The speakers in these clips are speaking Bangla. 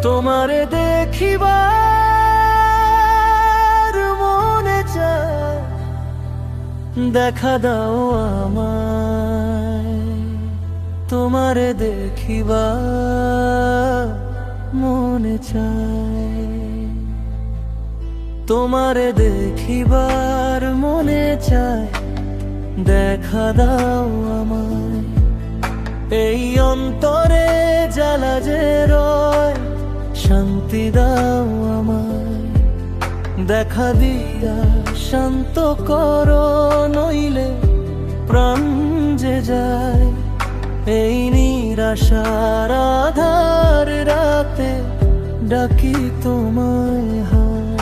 তোমারে দেখিবার মনে চায়, দেখা দাও আমায়। তোমারে দেখিবার মনে চায়, তোমারে দেখিবার মনে চায়, দেখা দাও আমায়। এই অন্তরে জ্বালা যে রয়, শান্তি দাও আমায়। দেখা দিয়া শান্ত করো, নইলে প্রাণ যে যায়। এই নিরাশার আধার রাতে ডাকি তোমায় হায়।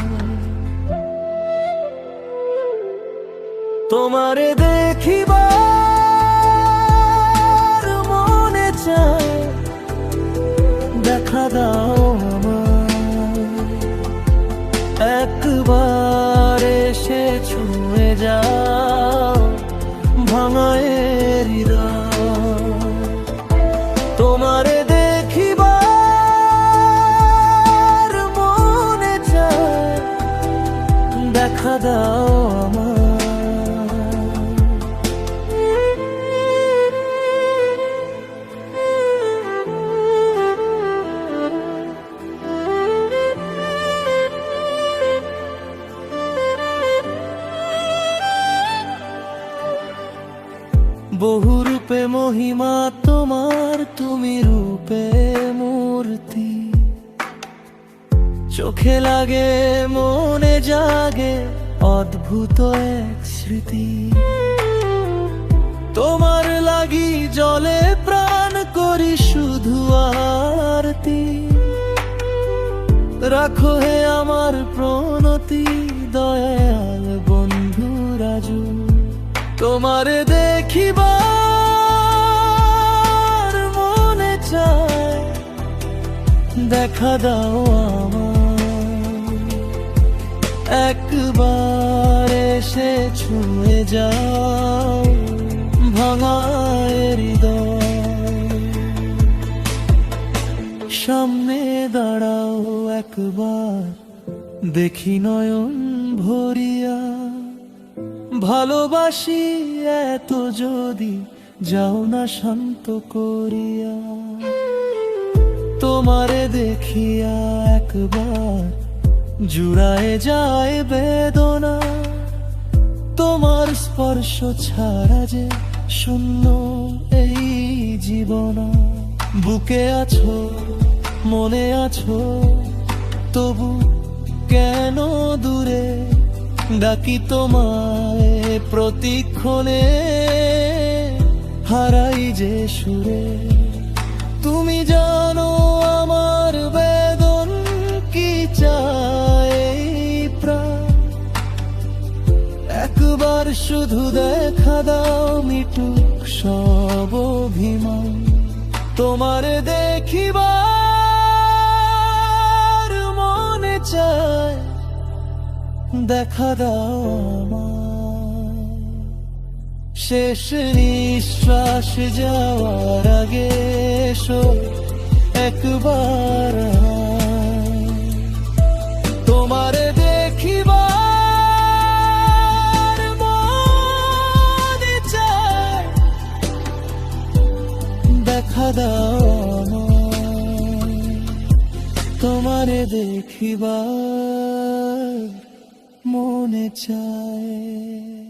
তোমারে দেখিবার মনে চায়, দেখা দাও আমায়। একবার এসে ছুঁয়ে যাও ভাঙা এ হৃদয়। তোমারে দেখিবার মনে চায়, দেখা দাও আমায়। বহু রূপে মহিমা তোমার, তুমি রূপে মূর্তি। চোখে লাগে মনে জাগে অদ্ভুত এক স্মৃতি। তোমার লাগি জলে প্রাণ করি শুধু আরতি। রাখো হে আমার প্রণতি, দয়াল বন্ধু রাজু। তোমারে দেখিবার মনে চায়, দেখা দাও আমায়। একবার এসে ছুঁয়ে যাও ভাঙা এ হৃদয়। সামনে দাঁড়াও একবার, দেখি নয়ন ভরিয়া। ভালোবাসি এত যদি যাও না শান্ত করিয়া। তোমারে দেখিয়া একবার জুড়ায় যায় বেদনা। তোমার স্পর্শ ছাড়া যে শূন্য এই জীবন। বুকে আছো মনে আছো, তবু কেন দূরে ডাকি তোমায় প্রতিক্ষণে। হারাই যে সুরে, তুমি জানো আমার বেদন কি চায় প্রাণ। একবার শুধু দেখা দাও, মিটুক সব অভিমান। তোমারে দেখিবার মনে চায়, দেখা দাও আমায়। শেষ নিঃশ্বাস যাওয়ার আগে এসো একবার। তোমারে দেখিবার মনে চায়, দেখা দাও আমায়। তোমারে দেখিবার মনে চায়।